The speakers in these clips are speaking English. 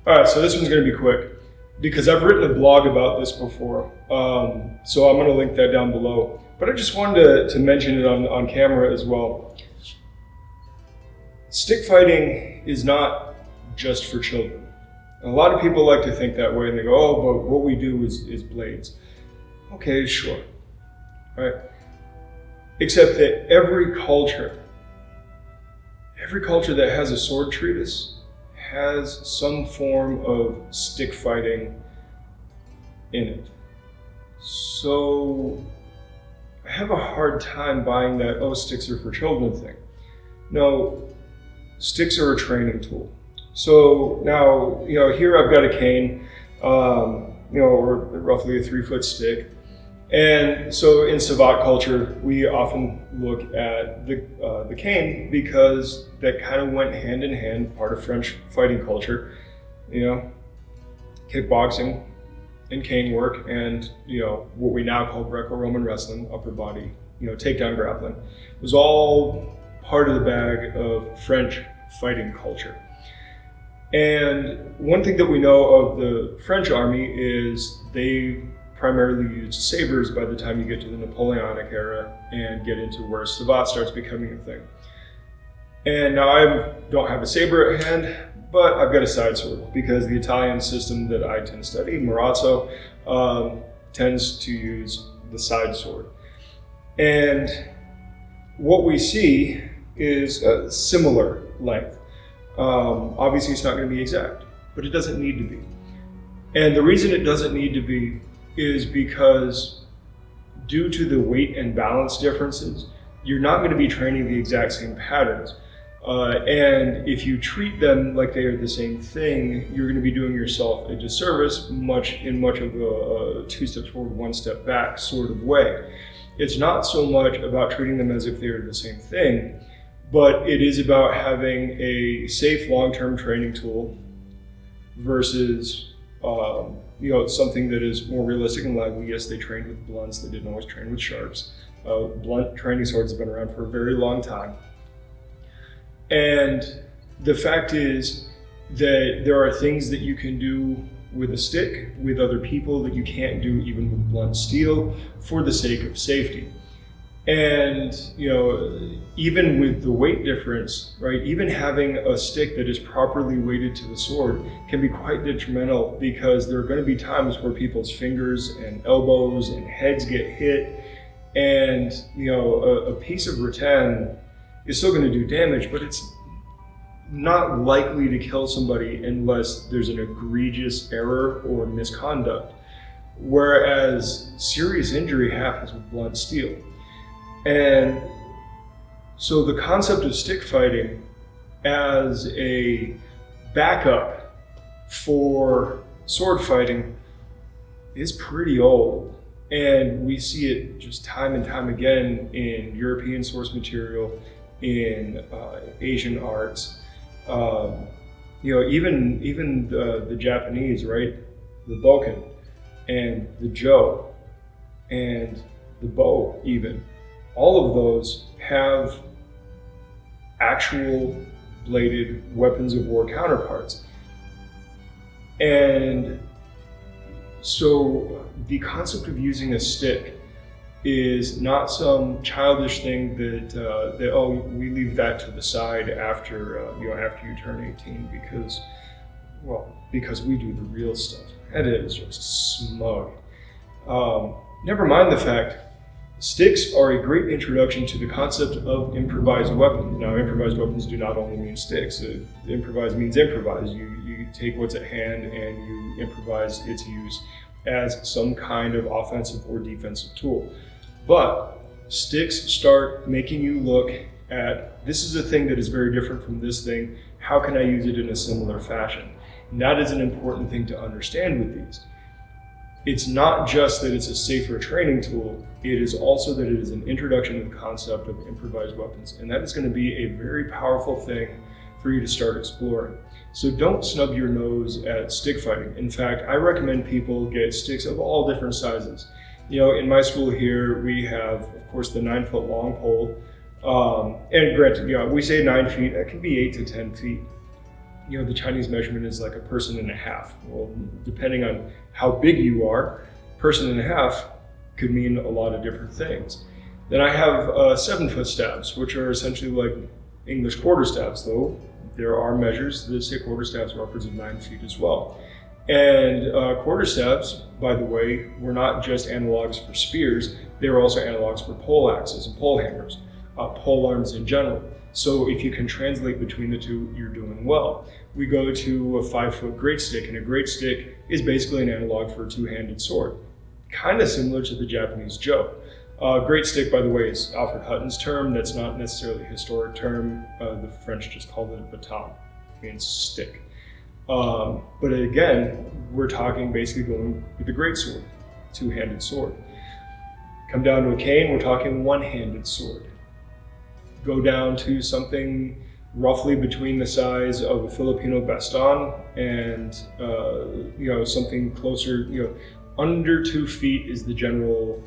All right, so this one's going to be quick because I've written a blog about this before. So I'm going to link that down below. But I just wanted to mention it on camera as well. Stick fighting is not just for children. And a lot of people like to think that way and they go, oh, but what we do is blades. Okay, sure. Right? Except that every culture that has a sword treatise has some form of stick fighting in it. So I have a hard time buying that, oh, sticks are for children thing. No, sticks are a training tool. So now, here I've got a cane, or roughly a 3-foot stick. And so in Savate culture, we often look at the cane because that kind of went hand in hand, part of French fighting culture, kickboxing and cane work, and what we now call Greco-Roman wrestling, upper body, takedown grappling, was all part of the bag of French fighting culture. And one thing that we know of the French army is they primarily used sabers by the time you get to the Napoleonic era and get into where Savate starts becoming a thing. And now I don't have a saber at hand, but I've got a side sword because the Italian system that I tend to study, Marozzo, tends to use the side sword. And what we see is a similar length. Obviously it's not going to be exact, but it doesn't need to be. And the reason it doesn't need to be is because due to the weight and balance differences, you're not going to be training the exact same patterns. And if you treat them like they are the same thing, you're going to be doing yourself a disservice in much of a 2 steps forward, 1 step back sort of way. It's not so much about treating them as if they are the same thing, but it is about having a safe long-term training tool versus something that is more realistic and lively. Yes, they trained with blunts, they didn't always train with sharps. Blunt training swords have been around for a very long time. And the fact is that there are things that you can do with a stick, with other people, that you can't do even with blunt steel for the sake of safety. And, even with the weight difference, right, even having a stick that is properly weighted to the sword can be quite detrimental because there are going to be times where people's fingers and elbows and heads get hit. And, a piece of rattan is still going to do damage, but it's not likely to kill somebody unless there's an egregious error or misconduct. Whereas serious injury happens with blunt steel. And so the concept of stick fighting as a backup for sword fighting is pretty old. And we see it just time and time again in European source material, in Asian arts, even the Japanese, right? The bokken and the jo and the bo even. All of those have actual bladed weapons of war counterparts. And so the concept of using a stick is not some childish thing that we leave that to the side after you turn 18 because we do the real stuff. And it is just smug. Never mind the fact, sticks are a great introduction to the concept of improvised weapons. Now, improvised weapons do not only mean sticks. Improvise means improvise. You take what's at hand and you improvise its use as some kind of offensive or defensive tool. But sticks start making you look at, this is a thing that is very different from this thing. How can I use it in a similar fashion? And that is an important thing to understand with these. It's not just that it's a safer training tool, it is also that it is an introduction to the concept of improvised weapons. And that is going to be a very powerful thing for you to start exploring. So don't snub your nose at stick fighting. In fact, I recommend people get sticks of all different sizes. In my school here, we have, of course, the 9-foot long pole. And granted, we say 9 feet, that can be 8 to 10 feet. the Chinese measurement is like a person and a half. Well, depending on how big you are, person and a half could mean a lot of different things. Then I have 7-foot stabs, which are essentially like English quarterstaves, though there are measures that say quarterstaves are upwards of 9 feet as well. And quarterstaves, by the way, were not just analogs for spears, they were also analogs for pole axes and pole hammers, pole arms in general. So if you can translate between the two, you're doing well. We go to a 5-foot great stick, and a great stick is basically an analog for a two-handed sword. Kind of similar to the Japanese jo. Great stick, by the way, is Alfred Hutton's term. That's not necessarily a historic term. The French just called it a baton. It means stick. But again, we're talking basically going with the great sword, two-handed sword. Come down to a cane, we're talking one-handed sword. Go down to something roughly between the size of a Filipino baston and something closer, under 2 feet is the general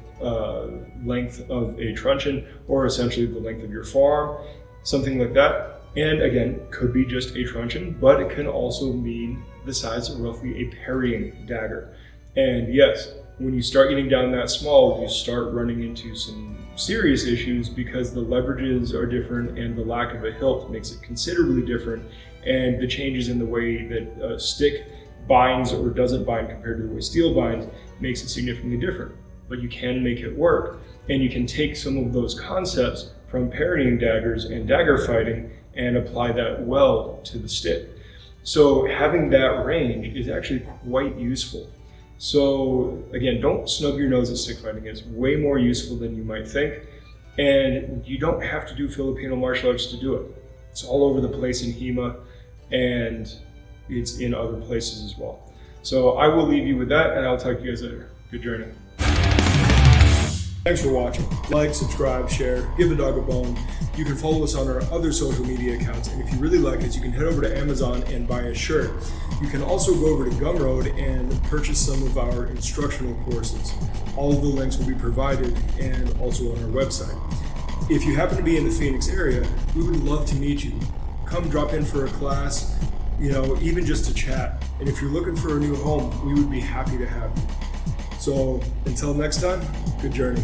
length of a truncheon, or essentially the length of your forearm, something like that. And again, could be just a truncheon, but it can also mean the size of roughly a parrying dagger. And yes, when you start getting down that small, you start running into some serious issues because the leverages are different and the lack of a hilt makes it considerably different, and the changes in the way that a stick binds or doesn't bind compared to the way steel binds makes it significantly different. But you can make it work, and you can take some of those concepts from parrying daggers and dagger fighting and apply that well to the stick. So having that range is actually quite useful. So again, don't snub your nose at stick fighting. It's way more useful than you might think. And you don't have to do Filipino martial arts to do it. It's all over the place in HEMA, and it's in other places as well. So I will leave you with that, and I'll talk to you guys later. Good journey. Thanks for watching. Like, subscribe, share, give the dog a bone. You can follow us on our other social media accounts, and if you really like us, you can head over to Amazon and buy a shirt. You can also go over to Gumroad and purchase some of our instructional courses. All of the links will be provided and also on our website. If you happen to be in the Phoenix area, we would love to meet you. Come drop in for a class, even just to chat. And if you're looking for a new home, we would be happy to have you. So until next time, good journey.